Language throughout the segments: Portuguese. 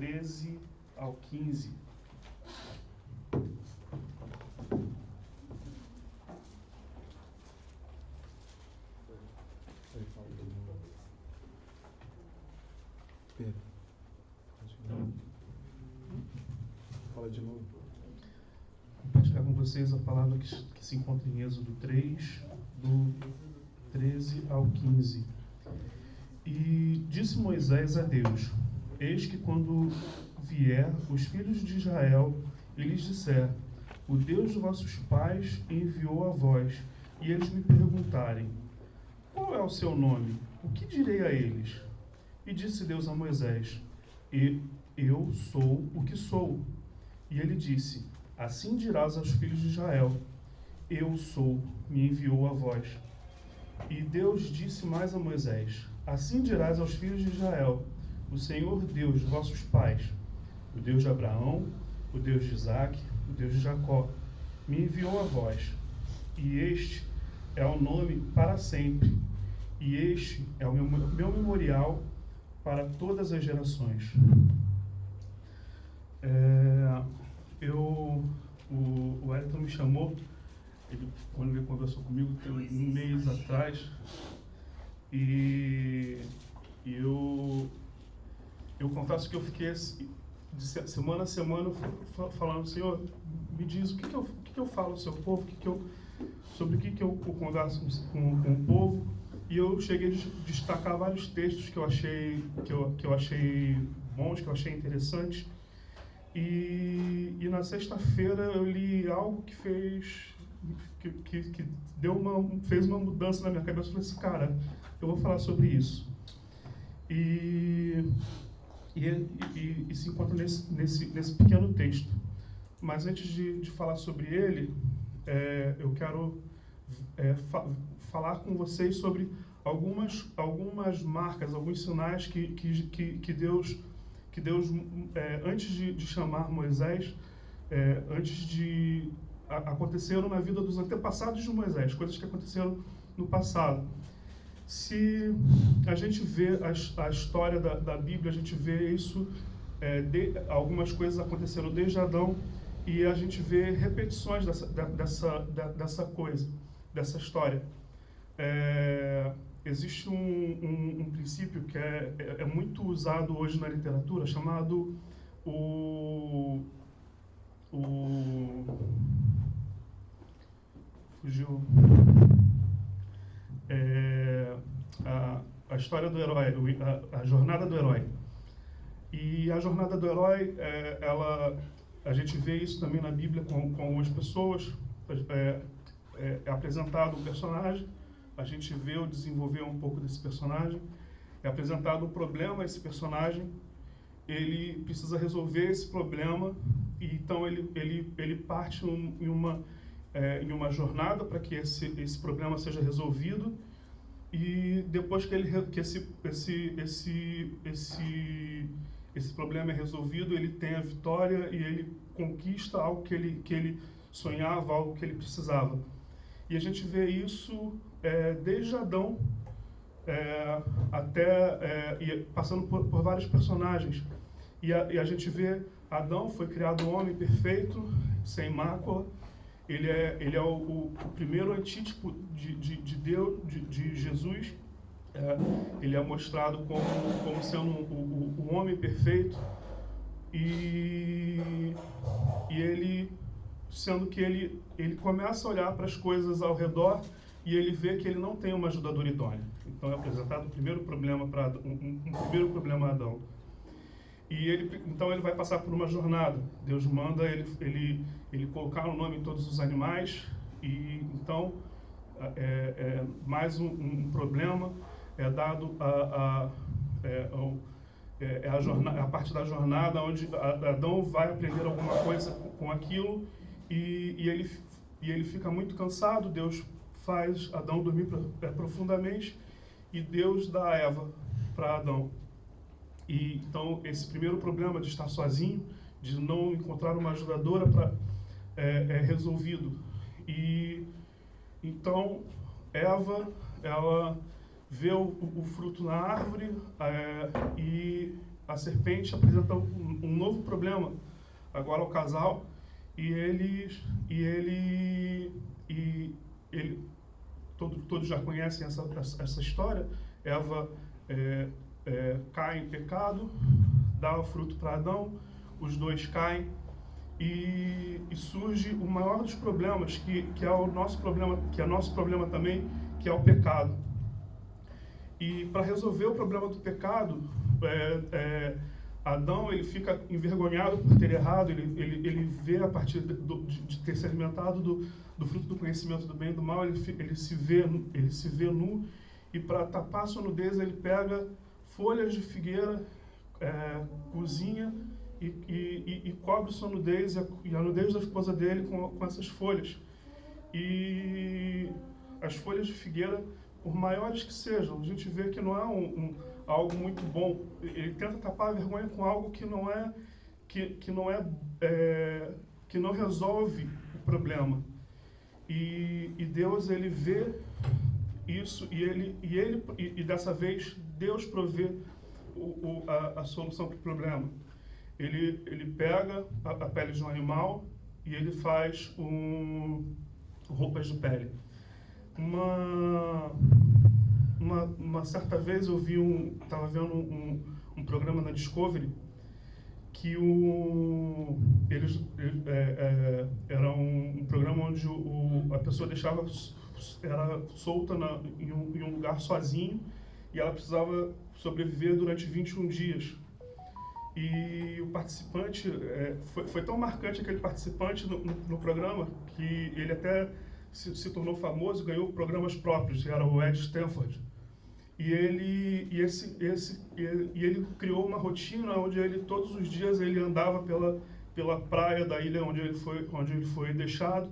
13 ao 15. Pedro, fala de novo. Vou compartilhar com vocês a palavra que se encontra em Êxodo 3, do 13 ao 15. E disse Moisés a Deus: eis que quando vier os filhos de Israel e lhes disser: o Deus de vossos pais enviou a vós, e eles me perguntarem: qual é o seu nome? O que direi a eles? E disse Deus a Moisés: eu sou o que sou. E ele disse: assim dirás aos filhos de Israel: eu sou, me enviou a vós. E Deus disse mais a Moisés: assim dirás aos filhos de Israel: o Senhor Deus de vossos pais, o Deus de Abraão, o Deus de Isaque, o Deus de Jacó, me enviou a vós. E este é o nome para sempre, e este é o meu memorial para todas as gerações. O Wellington me chamou, quando ele conversou comigo tem um mês atrás, e eu confesso que eu fiquei de semana a semana falando: Senhor, me diz o que eu falo ao seu povo, sobre o que eu converso com o povo. E eu cheguei a destacar vários textos que eu achei bons, que eu achei interessantes. E na sexta-feira eu li algo que fez uma mudança na minha cabeça. Eu falei assim: cara, eu vou falar sobre isso. E se encontra nesse pequeno texto. Mas antes de falar sobre ele, eu quero falar com vocês sobre algumas marcas, alguns sinais que Deus antes de chamar Moisés, aconteceram na vida dos antepassados de Moisés, coisas que aconteceram no passado. Se a gente vê a história da Bíblia, a gente vê isso, algumas coisas aconteceram desde Adão, e a gente vê repetições dessa história. Existe um princípio que é muito usado hoje na literatura, chamado a história do herói, a jornada do herói. E a jornada do herói, a gente vê isso também na Bíblia com algumas pessoas. É apresentado um personagem, a gente vê o desenvolver um pouco desse personagem, é apresentado um problema a esse personagem, ele precisa resolver esse problema, e então ele parte em uma jornada para que esse problema seja resolvido. E depois que esse problema é resolvido, ele tem a vitória e ele conquista algo que ele sonhava, algo que ele precisava. E a gente vê isso desde Adão, passando por vários personagens. E a gente vê Adão foi criado um homem perfeito, sem mácula. Ele é o primeiro antítipo de Deus, de Jesus. Ele é mostrado como sendo o homem perfeito. E ele, sendo que ele começa a olhar para as coisas ao redor e ele vê que ele não tem uma ajudadora idônea. Então é apresentado o primeiro problema primeiro problema a Adão. E então ele vai passar por uma jornada. Deus manda ele colocar o nome em todos os animais. E então mais um problema é dado a parte da jornada onde Adão vai aprender alguma coisa com aquilo, e ele fica muito cansado. Deus faz Adão dormir profundamente, e Deus dá a Eva para Adão. E então esse primeiro problema de estar sozinho, de não encontrar uma ajudadora, é resolvido. E então Eva, ela vê o fruto na árvore, e a serpente apresenta um um novo problema agora ao casal, e todos já conhecem essa história. Eva cai em pecado, dá o fruto para Adão, os dois caem, e surge o maior dos problemas, que é o nosso problema, que é nosso problema também, que é o pecado. E para resolver o problema do pecado, Adão ele fica envergonhado por ter errado, ele vê a partir de ter se alimentado do fruto do conhecimento do bem e do mal, ele se vê nu, e para tapar sua nudez ele pega folhas de figueira, cozinha e cobre sua nudez e a nudez da esposa dele com essas folhas. E as folhas de figueira, por maiores que sejam, a gente vê que não é algo muito bom. Ele tenta tapar a vergonha com algo que não resolve o problema. E Deus ele vê isso e dessa vez Deus provê a solução para o problema. Ele pega a pele de um animal e ele faz roupas de pele. Uma certa vez eu estava vendo um programa na Discovery que era um programa onde a pessoa era solta em um lugar sozinho, e ela precisava sobreviver durante 21 dias. E o participante, foi tão marcante aquele participante no programa, que ele até se tornou famoso, ganhou programas próprios, que era o Ed Stanford. E ele criou uma rotina onde todos os dias ele andava pela praia da ilha onde ele foi deixado,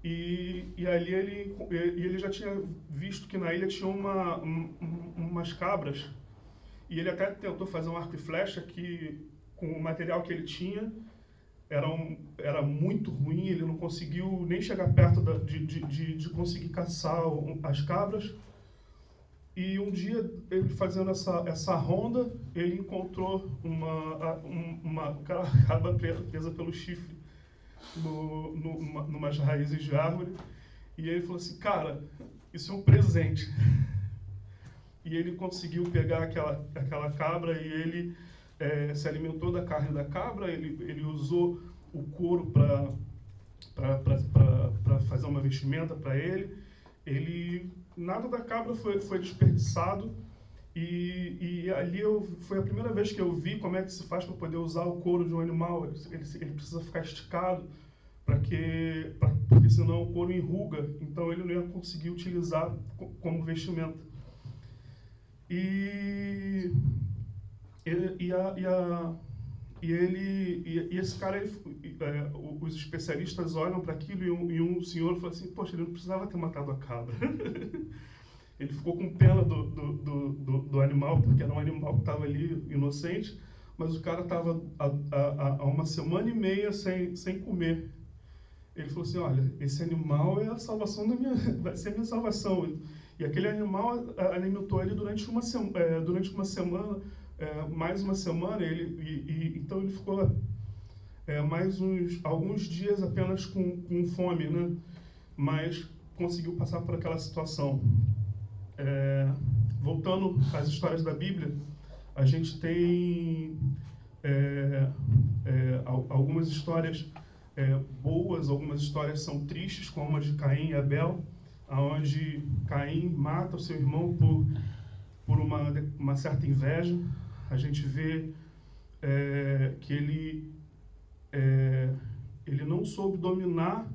e ali ele já tinha visto que na ilha tinha umas cabras, e ele até tentou fazer um arco e flecha que, com o material que ele tinha, era muito ruim. Ele não conseguiu nem chegar perto de conseguir caçar as cabras. E um dia, ele fazendo essa ronda, ele encontrou uma cabra presa pelo chifre numas raízes de árvore. E ele falou assim: cara, isso é um presente. E ele conseguiu pegar aquela cabra, e ele se alimentou da carne da cabra. Ele usou o couro para fazer uma vestimenta para ele. Nada da cabra foi desperdiçado, e ali foi a primeira vez que eu vi como é que se faz para poder usar o couro de um animal. Ele precisa ficar esticado, porque senão o couro enruga, então ele não ia conseguir utilizar como vestimenta. E esse cara, os especialistas olham para aquilo, e um senhor fala assim: poxa, ele não precisava ter matado a cabra. Ele ficou com pena do animal, porque era um animal que estava ali inocente, mas o cara estava há 1 semana e meia sem comer. Ele falou assim: olha, esse animal é a salvação vai ser a minha salvação. E aquele animal alimentou ele durante uma semana, mais uma semana. Então ele ficou mais alguns dias apenas com fome, né? Mas conseguiu passar por aquela situação. Voltando às histórias da Bíblia, a gente tem algumas histórias boas, algumas histórias são tristes, como a de Caim e Abel, onde Caim mata o seu irmão por uma certa inveja. A gente vê que ele não soube dominar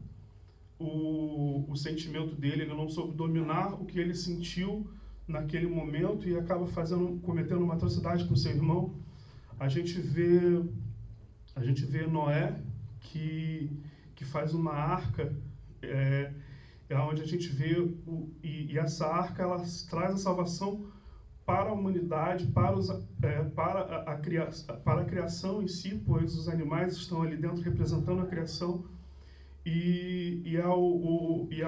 o sentimento dele, ele não soube dominar o que ele sentiu naquele momento, e acaba cometendo uma atrocidade com seu irmão. A gente vê Noé, que faz uma arca, onde a gente vê e essa arca ela traz a salvação para a humanidade, para a criação em si, pois os animais estão ali dentro representando a criação, e é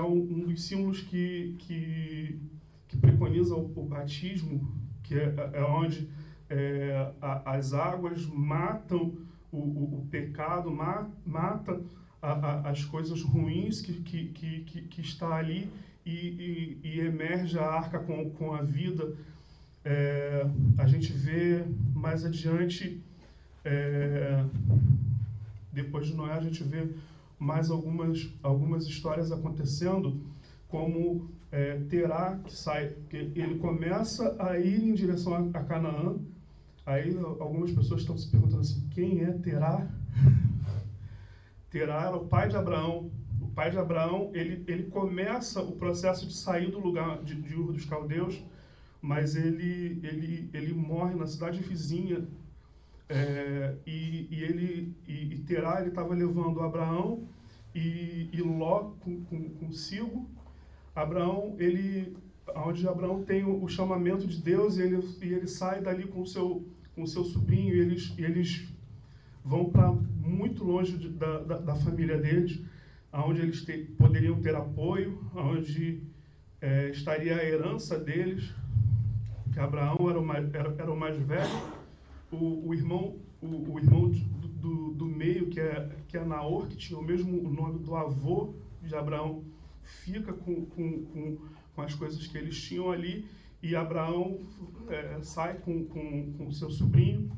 um dos símbolos que preconiza o batismo, que é onde as águas, matam o pecado, mata as coisas ruins que está ali e emerge a arca com a vida. A gente vê mais adiante, depois de Noé, a gente vê mais algumas histórias acontecendo, como Terá, que ele começa a ir em direção a Canaã. Aí algumas pessoas estão se perguntando assim, quem é Terá? Terá era o pai de Abraão. O pai de Abraão, ele começa o processo de sair do lugar de Ur dos Caldeus, mas ele morre na cidade vizinha. E Terá, ele estava levando Abraão e Ló consigo. Abraão, onde Abraão tem o chamamento de Deus, e ele sai dali com o seu sobrinho, e eles vão para muito longe da família deles, onde eles poderiam ter apoio, onde estaria a herança deles, que Abraão era o mais velho. O irmão do meio, que é Naor, que tinha o mesmo nome do avô de Abraão, fica com as coisas que eles tinham ali, e Abraão sai com seu sobrinho.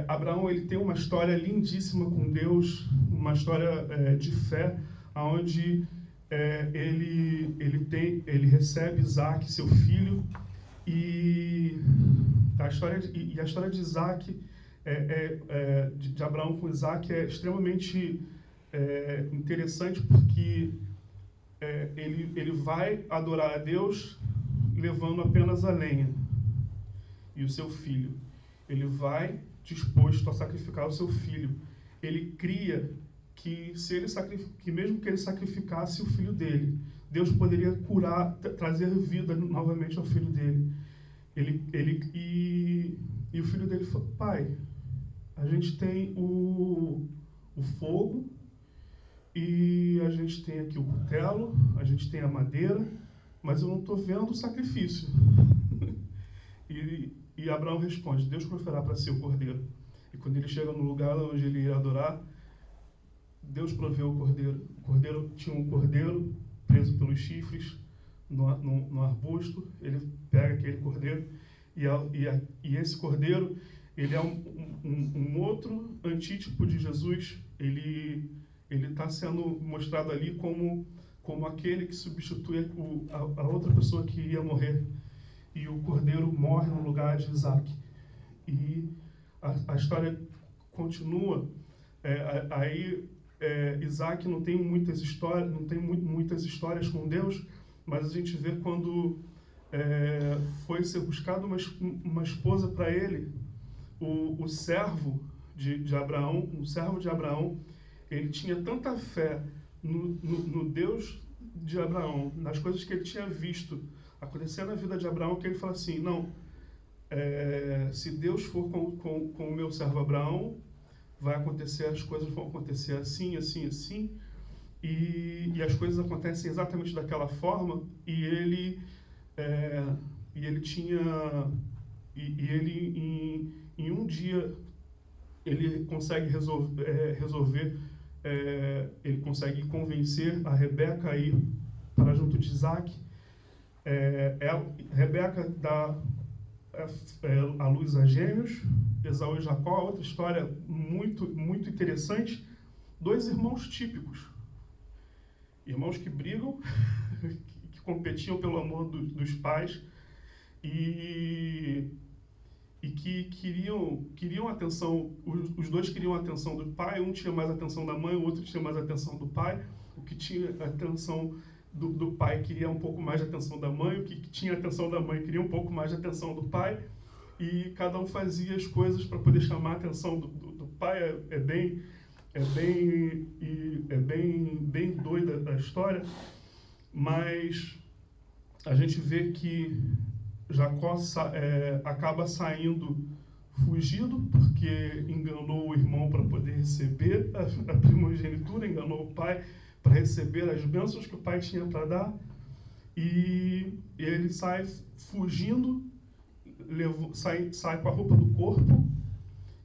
Abraão, ele tem uma história lindíssima com Deus, uma história de fé, onde ele recebe Isaac, seu filho, e a história de Isaac, de Abraão com Isaac, é extremamente interessante, porque ele vai adorar a Deus levando apenas a lenha e o seu filho. Ele vai disposto a sacrificar o seu filho. Ele cria que mesmo que ele sacrificasse o filho dele, Deus poderia curar, trazer vida novamente ao filho dele. E o filho dele falou, pai, a gente tem o fogo, e a gente tem aqui o cutelo, a gente tem a madeira, mas eu não estou vendo o sacrifício. E Abraão responde, Deus proverá para si o cordeiro. E quando ele chega no lugar onde ele ia adorar, Deus proveu o cordeiro. Tinha um cordeiro preso pelos chifres no arbusto. Ele pega aquele cordeiro, e esse cordeiro, ele é um outro antítipo de Jesus. Ele está sendo mostrado ali como aquele que substitui a outra pessoa que iria morrer. E o cordeiro morre no lugar de Isaac. E a história continua. Isaac não tem muitas histórias com Deus, mas a gente vê quando foi ser buscado uma esposa para ele, o servo de Abraão, ele tinha tanta fé no Deus de Abraão, nas coisas que ele tinha visto acontecer na vida de Abraão, que ele fala assim, não, se Deus for com o meu servo Abraão, as coisas vão acontecer assim, assim, assim, e as coisas acontecem exatamente daquela forma, e ele em um dia ele consegue resolver, ele consegue convencer a Rebeca a ir para junto de Isaac. Rebeca dá a luz a gêmeos, Esaú e Jacó. Outra história muito, muito interessante. Dois irmãos típicos, irmãos que brigam, que competiam pelo amor dos pais, e que queriam atenção. Os dois queriam a atenção do pai. Um tinha mais atenção da mãe, o outro tinha mais atenção do pai. O que tinha atenção do pai queria um pouco mais de atenção da mãe, o que tinha atenção da mãe queria um pouco mais de atenção do pai, e cada um fazia as coisas para poder chamar a atenção do pai. É bem doida a história, mas a gente vê que Jacó acaba saindo fugido, porque enganou o irmão para poder receber a primogenitura, enganou o pai para receber as bênçãos que o pai tinha para dar, e ele sai fugindo, sai com a roupa do corpo,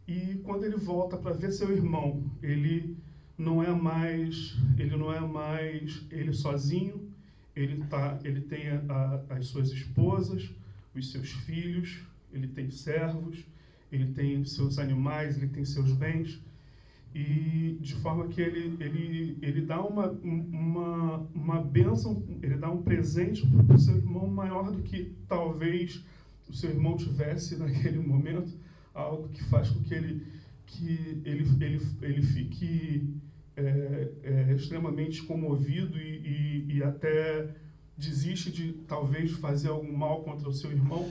e quando ele volta para ver seu irmão, ele não é mais ele sozinho, ele tem as suas esposas, os seus filhos, ele tem servos, ele tem seus animais, ele tem seus bens, e de forma que ele dá uma bênção, ele dá um presente para o seu irmão maior do que talvez o seu irmão tivesse naquele momento, algo que faz com que ele fique extremamente comovido e até desiste de talvez fazer algum mal contra o seu irmão.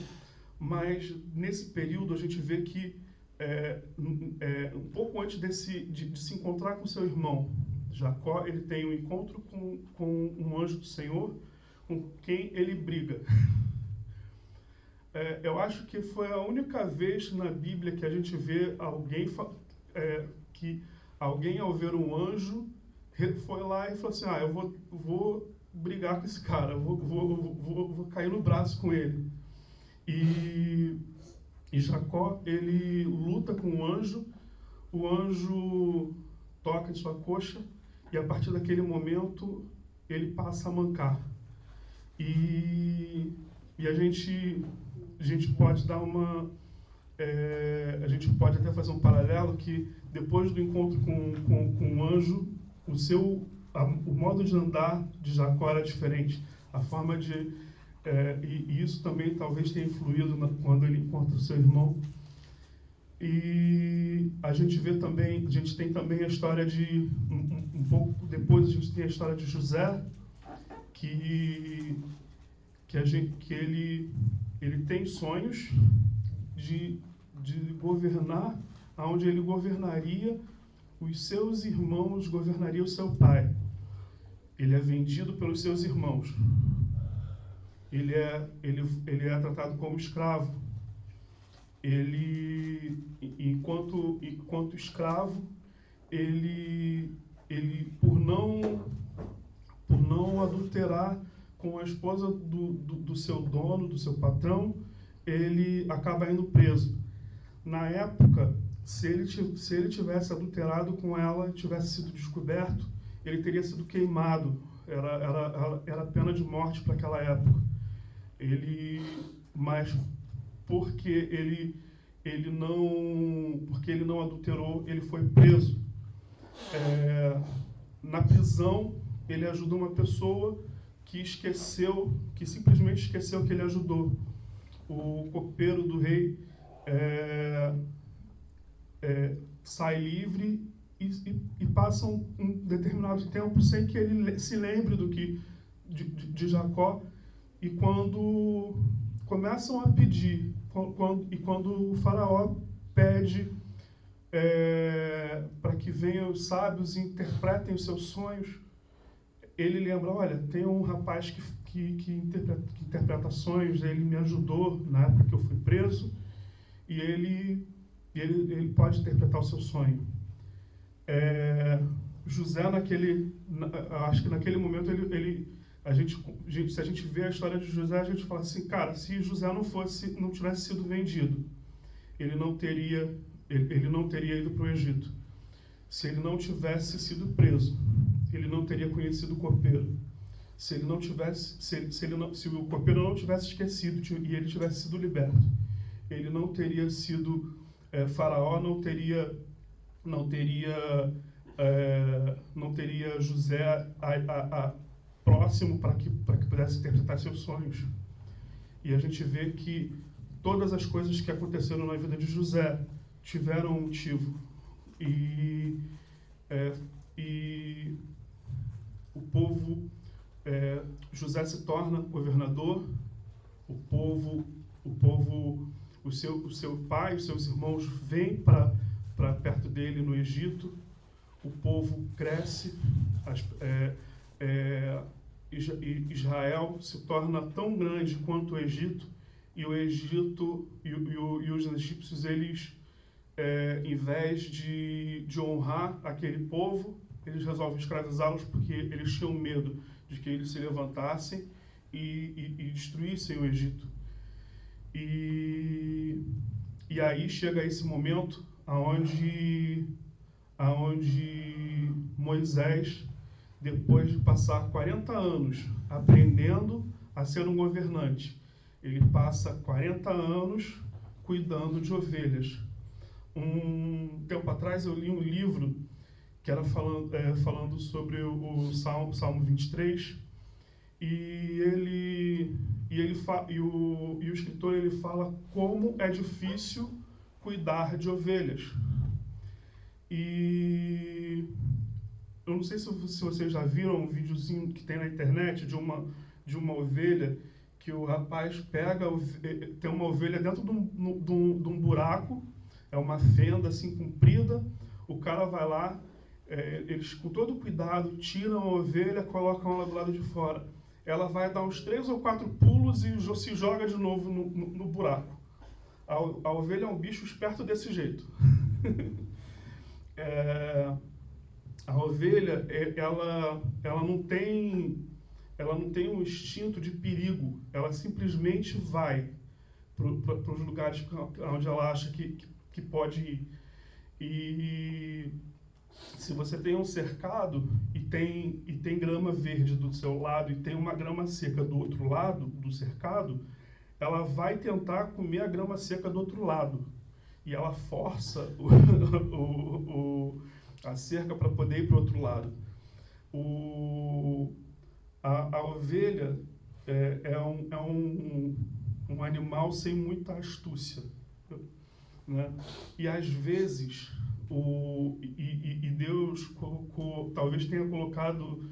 Mas nesse período a gente vê que um pouco antes de se encontrar com seu irmão, Jacó, ele tem um encontro com um anjo do Senhor, com quem ele briga. Eu acho que foi a única vez na Bíblia que a gente vê alguém ao ver um anjo, foi lá e falou assim, eu vou brigar com esse cara, vou cair no braço com ele. E Jacó, ele luta com o anjo toca em sua coxa, e a partir daquele momento ele passa a mancar. E a gente pode dar a gente pode até fazer um paralelo que depois do encontro com o anjo, o modo de andar de Jacó era diferente. A forma de... e isso também talvez tenha influído quando ele encontra o seu irmão. E a gente tem também a história de... Um pouco depois a gente tem a história de José, que ele tem sonhos de governar, onde ele governaria os seus irmãos, governaria o seu pai. Ele é vendido pelos seus irmãos. Ele é tratado como escravo. Enquanto escravo, ele por não adulterar com a esposa do seu dono, do seu patrão, ele acaba indo preso. Na época, se ele tivesse adulterado com ela, tivesse sido descoberto, ele teria sido queimado. Era pena de morte para aquela época. Mas porque ele não adulterou, ele foi preso. Na prisão, ele ajuda uma pessoa que simplesmente esqueceu que ele ajudou. O copeiro do rei sai livre e passa um determinado tempo sem que ele se lembre de Jacó. E quando começam a pedir, quando o faraó pede para que venham os sábios e interpretem os seus sonhos, ele lembra, olha, tem um rapaz que interpreta sonhos, ele me ajudou na época que eu fui preso, e ele pode interpretar o seu sonho. José, acho que naquele momento, se a gente vê a história de José, a gente fala assim, cara, se José não tivesse sido vendido, ele não teria ido para o Egito. Se ele não tivesse sido preso, ele não teria conhecido o copeiro. Se o copeiro não tivesse esquecido e ele tivesse sido liberto, ele não teria sido faraó, não teria José próximo para que pudesse interpretar seus sonhos. E a gente vê que todas as coisas que aconteceram na vida de José tiveram um motivo. E o povo, José se torna governador, o seu pai, os seus irmãos vêm para perto dele no Egito, o povo cresce, Israel se torna tão grande quanto o Egito, e o Egito e os egípcios, eles, em vez de honrar aquele povo, eles resolvem escravizá-los porque eles tinham medo de que eles se levantassem e destruíssem o Egito. E aí chega esse momento aonde Moisés, depois de passar 40 anos aprendendo a ser um governante, ele passa 40 anos cuidando de ovelhas. Um tempo atrás eu li um livro que era falando sobre o Salmo 23, e o escritor ele fala como é difícil cuidar de ovelhas. E eu não sei se vocês já viram um videozinho que tem na internet de uma ovelha, que o rapaz tem uma ovelha dentro de um buraco, é uma fenda assim comprida, o cara vai lá, eles com todo cuidado tiram a ovelha, colocam ela do lado de fora. Ela vai dar uns 3 ou 4 pulos e se joga de novo no buraco. A ovelha é um bicho esperto desse jeito. A ovelha, ela não tem um instinto de perigo. Ela simplesmente vai para os lugares onde ela acha que pode ir. E se você tem um cercado e tem grama verde do seu lado e tem uma grama seca do outro lado do cercado, ela vai tentar comer a grama seca do outro lado. E ela força a cerca para poder ir para o outro lado. A ovelha é um animal sem muita astúcia, né? E às vezes Deus colocou, talvez tenha colocado,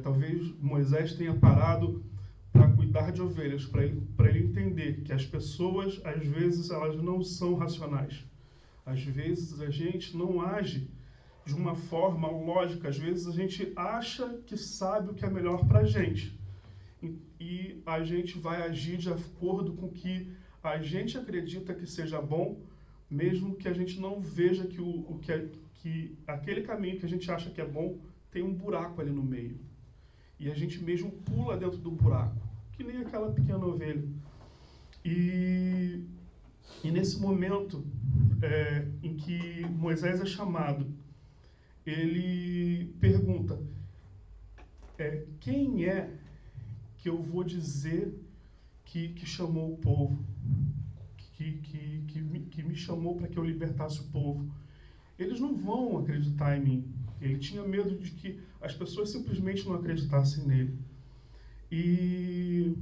talvez Moisés tenha parado para cuidar de ovelhas, para ele entender que as pessoas, às vezes, elas não são racionais. Às vezes a gente não age de uma forma lógica, às vezes a gente acha que sabe o que é melhor para a gente. E a gente vai agir de acordo com o que a gente acredita que seja bom, mesmo que a gente não veja que aquele caminho que a gente acha que é bom tem um buraco ali no meio. E a gente mesmo pula dentro do buraco, que nem aquela pequena ovelha. E nesse momento em que Moisés é chamado, ele pergunta, quem é que eu vou dizer que chamou o povo, que me chamou para que eu libertasse o povo? Eles não vão acreditar em mim. Ele tinha medo de que as pessoas simplesmente não acreditassem nele. E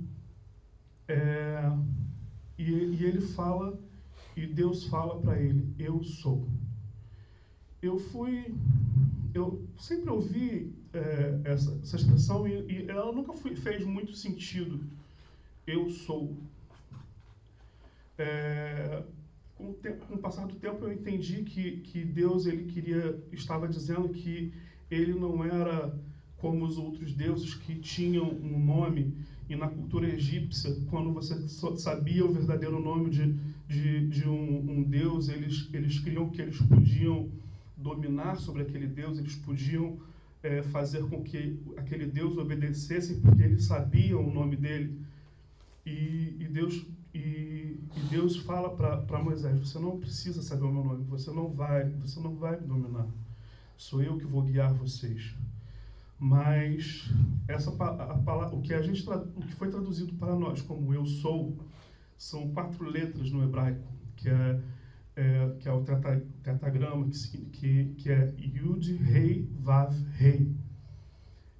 ele fala, e Deus fala para ele, eu sou. Eu sempre ouvi essa expressão e ela nunca fez muito sentido. Eu sou. Com o passar do tempo eu entendi que Deus estava dizendo que ele não era como os outros deuses que tinham um nome, e na cultura egípcia, quando você sabia o verdadeiro nome de um deus, eles criam que eles podiam dominar sobre aquele deus, eles podiam fazer com que aquele deus obedecesse, porque eles sabiam o nome dele. E Deus fala para Moisés, você não precisa saber o meu nome, você não vai me dominar, sou eu que vou guiar vocês. Mas o que foi traduzido para nós como eu sou, são 4 letras no hebraico, que é o tetragrama, que é Yud, Rei, Vav, Rei.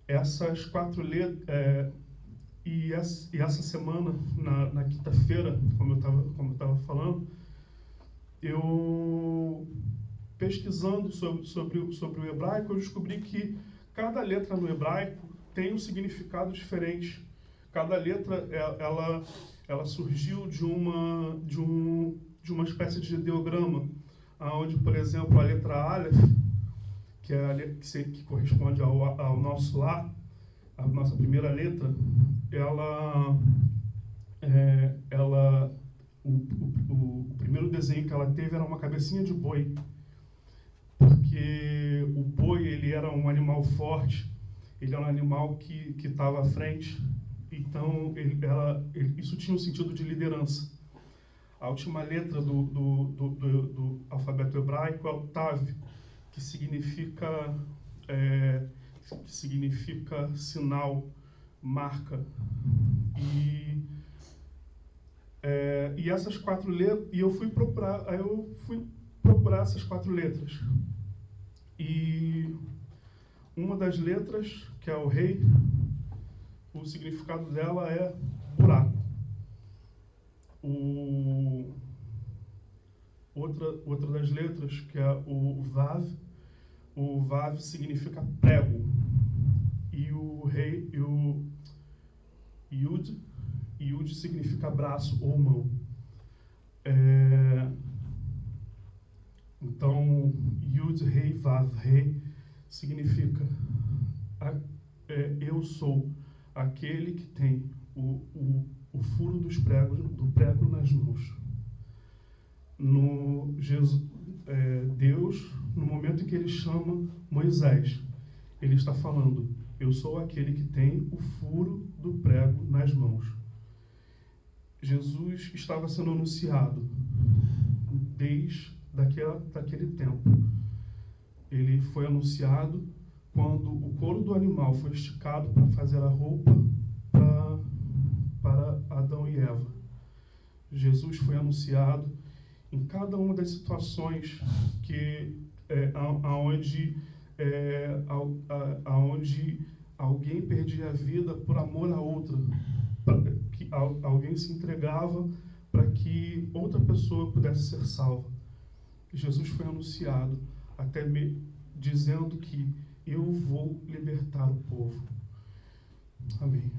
Essas 4 letras, e essa semana, na quinta-feira, como eu estava falando, eu pesquisando sobre o hebraico, eu descobri que cada letra no hebraico tem um significado diferente. Cada letra ela surgiu de uma espécie de ideograma, onde, por exemplo, a letra Aleph, que é a letra que corresponde ao nosso lá, a nossa primeira letra, o primeiro desenho que ela teve era uma cabecinha de boi, porque o boi ele era um animal forte, ele era um animal que estava à frente, então isso tinha um sentido de liderança. A última letra do alfabeto hebraico é o Tav, que significa sinal, marca. E essas 4 letras, eu fui procurar essas 4 letras. E uma das letras, que é o rei, o significado dela é buraco. Outra das letras, que é o Vav significa prego. E o rei, o Yud significa braço ou mão. Então, Yud, rei, Vav, rei, significa eu sou aquele que tem o furo do prego nas mãos. Deus, no momento em que ele chama Moisés, ele está falando: eu sou aquele que tem o furo do prego nas mãos. Jesus estava sendo anunciado desde daquele tempo. Ele foi anunciado quando o couro do animal foi esticado para fazer a roupa para Adão e Eva. Jesus foi anunciado em cada uma das situações aonde alguém perdia a vida por amor a outra, que alguém se entregava para que outra pessoa pudesse ser salva. Jesus foi anunciado até dizendo que eu vou libertar o povo. Amém.